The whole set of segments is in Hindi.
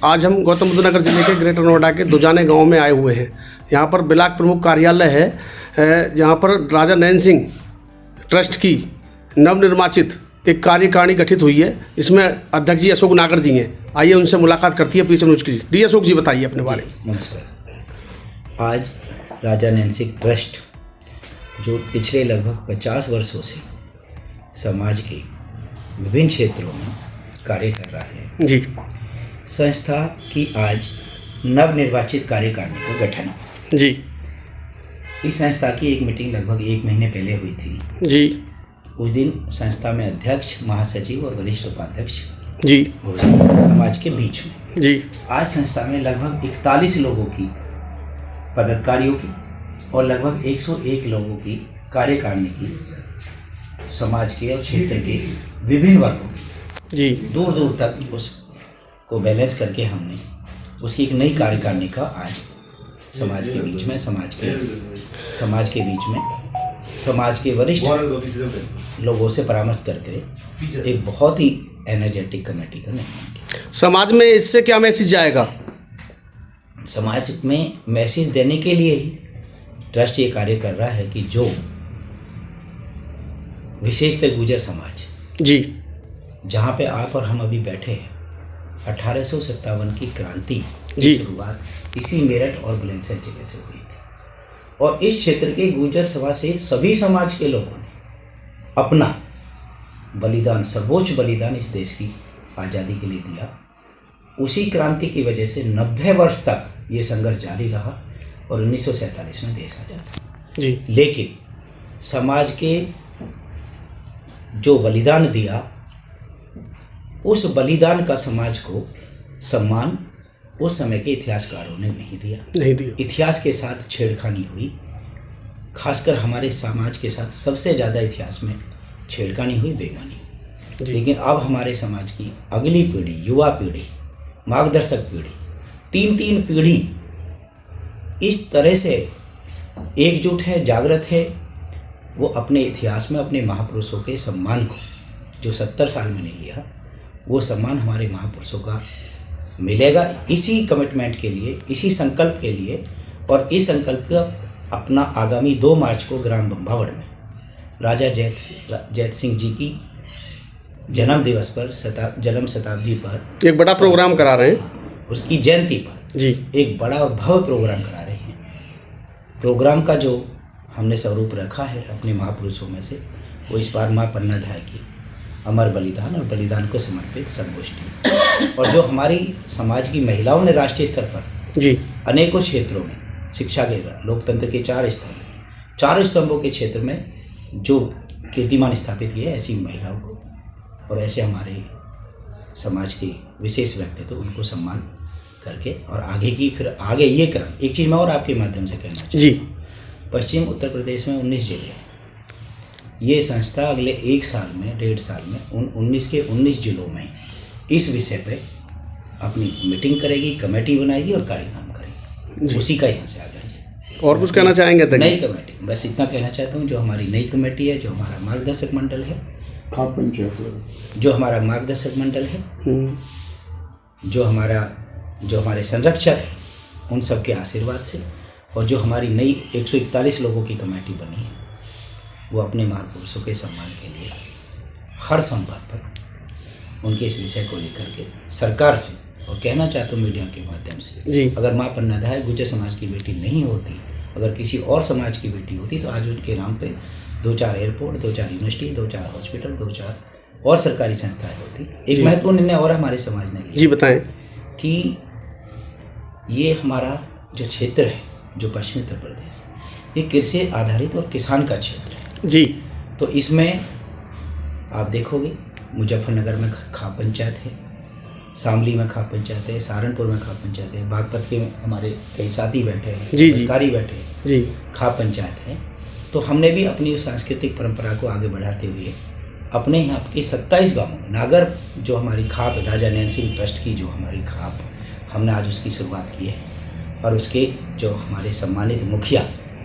आज हम गौतम बुद्ध नगर जिले के ग्रेटर नोएडा के दुजाने गांव में आए हुए हैं। यहाँ पर ब्लॉक प्रमुख कार्यालय है, जहाँ पर राजा नैन सिंह ट्रस्ट की नवनिर्वाचित एक कार्यकारिणी गठित हुई है। इसमें अध्यक्ष जी अशोक नागर जी हैं। आइए उनसे मुलाकात करती है पीछे न्यूज की। डी अशोक जी बताइए अपने बारे में। नमस्कार। आज राजा नैन सिंह ट्रस्ट जो पिछले लगभग 50 वर्षों से समाज के विभिन्न क्षेत्रों में कार्य कर रहा है जी, संस्था की आज नवनिर्वाचित कार्यकारिणी का गठन हुआ जी। इस संस्था की एक मीटिंग लगभग 1 महीने पहले हुई थी जी, उस दिन संस्था में अध्यक्ष, महासचिव और वरिष्ठ उपाध्यक्ष जी, समाज के बीच में जी। आज संस्था में लगभग 41 लोगों की पदाधिकारियों की और लगभग 101 लोगों की कार्यकारिणी की समाज के और क्षेत्र के विभिन्न वर्गों की जी, दूर दूर तक उसको बैलेंस करके हमने उसकी एक नई कार्यकारिणी का आज समाज के बीच में समाज के वरिष्ठ लोगों से परामर्श करके एक बहुत ही एनर्जेटिक कमेटी का निर्माण किया। समाज में इससे क्या मैसेज जाएगा? समाज में मैसेज देने के लिए ही ट्रस्ट ये कार्य कर रहा है कि जो विशेषतः गुर्जर समाज जी, जहाँ पे आप और हम अभी बैठे हैं, 1857 की क्रांति जी, की शुरुआत इसी मेरठ और बुलंदशहर जिले से हुई थी और इस क्षेत्र के गुर्जर समाज सहित सभी समाज के लोगों ने अपना बलिदान, सर्वोच्च बलिदान इस देश की आज़ादी के लिए दिया। उसी क्रांति की वजह से 90 वर्ष तक ये संघर्ष जारी रहा और 1947 में देश आज़ाद हुआ। जी, लेकिन समाज के जो बलिदान दिया, उस बलिदान का समाज को सम्मान उस समय के इतिहासकारों ने नहीं दिया। इतिहास के साथ छेड़खानी हुई, खासकर हमारे समाज के साथ सबसे ज़्यादा इतिहास में छेड़खानी हुई, बेईमानी। लेकिन अब हमारे समाज की अगली पीढ़ी, युवा पीढ़ी, मार्गदर्शक पीढ़ी, 3 पीढ़ी इस तरह से एकजुट है, जागृत है। वो अपने इतिहास में अपने महापुरुषों के सम्मान को जो 70 साल में नहीं लिया, वो सम्मान हमारे महापुरुषों का मिलेगा। इसी कमिटमेंट के लिए, इसी संकल्प के लिए, और इस संकल्प का अपना आगामी 2 मार्च को ग्राम बम्बावड़ में राजा जैत सिंह जी की जन्म दिवस पर, जन्म शताब्दी पर एक बड़ा प्रोग्राम करा रहे हैं। उसकी जयंती पर जी, एक बड़ा और भव्य प्रोग्राम करा रहे हैं। प्रोग्राम का जो हमने स्वरूप रखा है अपने महापुरुषों में से, वो इस बार माँ पन्नाधाय की अमर बलिदान और बलिदान को समर्पित संगोष्ठी, और जो हमारी समाज की महिलाओं ने राष्ट्रीय स्तर पर जी, अनेकों क्षेत्रों में शिक्षा के, लोकतंत्र के 4 स्तंभों के क्षेत्र में जो कीर्तिमान स्थापित किए, ऐसी महिलाओं को और ऐसे हमारे समाज के विशेष व्यक्तित्व, उनको सम्मान करके और आगे ये क्रम। एक चीज़ मैं और आपके माध्यम से कहना चाहता हूँ, पश्चिम उत्तर प्रदेश में 19 जिले हैं। ये संस्था अगले 1 साल में, 1.5 साल में उन 19 के 19 जिलों में इस विषय पे अपनी मीटिंग करेगी, कमेटी बनाएगी और कार्यक्रम करेगी। उसी का यहाँ से आगाज है। और कुछ कहना चाहेंगे? नई कमेटी, बस इतना कहना चाहता हूँ, जो हमारी नई कमेटी है, जो हमारा मार्गदर्शक मंडल है, खाप पंचायत, जो हमारा मार्गदर्शक मंडल है, जो हमारे संरक्षक हैं, उन सब के आशीर्वाद से, और जो हमारी नई 141 लोगों की कमेटी बनी है, वो अपने महापुरुषों के सम्मान के लिए हर संभव पर उनके इस विषय को लेकर के सरकार से, और कहना चाहता हूँ मीडिया के माध्यम से, अगर माँ पन्नाधाय गुर्जर समाज की बेटी नहीं होती, अगर किसी और समाज की बेटी होती, तो आज उनके नाम पे 2-4 एयरपोर्ट, 2-4 यूनिवर्सिटी, 2-4 हॉस्पिटल, 2-4 और सरकारी संस्थाएं होती। एक महत्वपूर्ण निर्णय और हमारे समाज ने लिया। जी, बताएं। कि ये हमारा जो क्षेत्र है, जो पश्चिमी उत्तर प्रदेश, ये कृषि आधारित और किसान का क्षेत्र है। जी, तो इसमें आप देखोगे, मुजफ्फरनगर में खाप पंचायत है, शामली में खाप पंचायत है, सहारनपुर में खाप पंचायत है, बागपत के हमारे कई साथी बैठे हैं, अधिकारी बैठे हैं, जी, खाप पंचायत है। तो हमने भी अपनी सांस्कृतिक परंपरा को आगे बढ़ाते हुए अपने यहाँ के 27 गाँवों में नागर, जो हमारी खाप राजा नैन सिंह ट्रस्ट की जो हमारी खाप, हमने आज उसकी शुरुआत की है। और उसके जो हमारे सम्मानित मुखिया,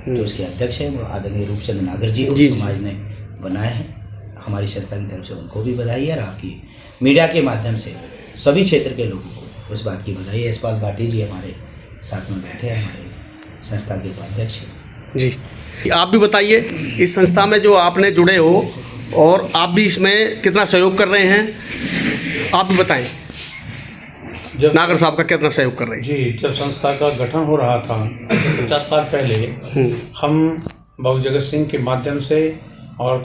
जो उसके अध्यक्ष हैं, वो आदरणीय रूपचंद नागर जी को समाज ने बनाया है। हमारी संस्था की तरफ से उनको भी बधाई है, और आपकी मीडिया के माध्यम से सभी क्षेत्र के लोगों को उस बात की बधाई है। यशपाल भाटी जी हमारे साथ में बैठे हैं, हमारे संस्था के उपाध्यक्ष हैं। जी, आप भी बताइए इस संस्था में जो आपने जुड़े हो और आप भी इसमें कितना सहयोग कर रहे हैं, आप भी बताएं। जब नागर साहब का कितना सहयोग कर रहे हैं? जी, जब संस्था का गठन हो रहा था 50 साल पहले, हम बाबू जगत सिंह के माध्यम से और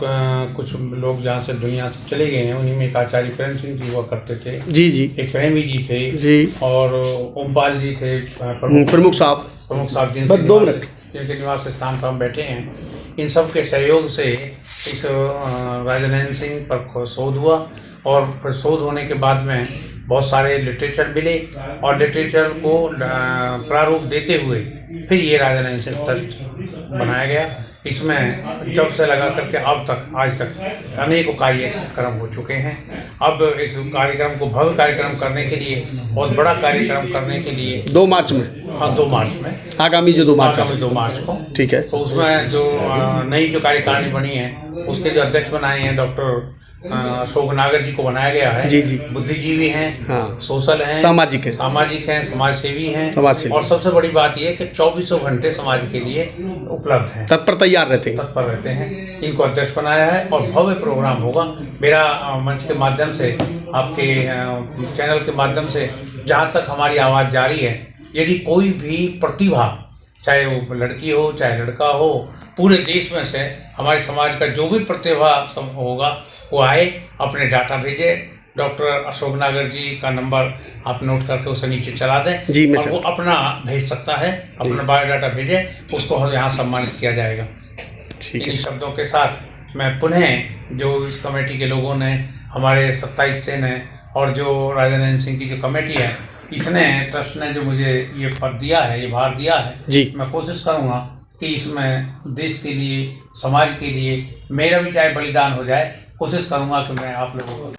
कुछ लोग जहाँ से दुनिया से चले गए हैं, उन्हीं में एक आचार्य प्रेम सिंह जी हुआ करते थे, जी जी, एक प्रेमी जी थे जी, और ओमपाल जी थे प्रमुख साहब जिनके निवास स्थान पर हम बैठे हैं। इन सब के सहयोग से इस राजा नैन सिंह पर शोध हुआ और फिर शोध होने के बाद में बहुत सारे लिटरेचर मिले और लिटरेचर को प्रारूप देते हुए फिर ये राजा नैन सिंह ट्रस्ट बनाया गया। इसमें जब से लगा करके अब तक आज तक अनेकों कार्यक्रम हो चुके हैं। अब एक कार्यक्रम को भव्य कार्यक्रम करने के लिए, बहुत बड़ा कार्यक्रम करने के लिए 2 मार्च में, हाँ 2 मार्च में, आगामी जो 2 मार्च आगामी 2 मार्च को, ठीक है, तो उसमें जो नई जो कार्यकारिणी बनी है उसके जो अध्यक्ष बनाए हैं डॉक्टर अशोक नागर जी को बनाया गया है। जी जी, बुद्धिजीवी हैं, हाँ, सोशल हैं, सामाजिक हैं, समाज सेवी हैं, और सबसे बड़ी बात यह है कि 24 घंटे समाज के लिए उपलब्ध हैं, तत्पर तैयार रहते हैं। इनको अध्यक्ष बनाया है और भव्य प्रोग्राम होगा। मेरा मंच के माध्यम से, आपके चैनल के माध्यम से जहाँ तक हमारी आवाज़ जारी है, यदि कोई भी प्रतिभा, चाहे वो लड़की हो चाहे लड़का हो, पूरे देश में से हमारे समाज का जो भी प्रतिभा सब होगा वो आए, अपने डाटा भेजे। डॉक्टर अशोक नागर जी का नंबर आप नोट करके उसे नीचे चला दें जी, और वो अपना भेज सकता है, अपना बायोडाटा भेजे, उसको यहाँ सम्मानित किया जाएगा। इन शब्दों के साथ मैं पुनः जो इस कमेटी के लोगों ने, हमारे 27 से ने, और जो राजा नैन सिंह की जो कमेटी है, इसने ट्रस्ट ने जो मुझे ये पद दिया है, ये भार दिया है जी, मैं कोशिश करूँगा कि इसमें देश के लिए, समाज के लिए मेरा भी चाहे बलिदान हो जाए, कोशिश करूँगा कि मैं आप लोगों को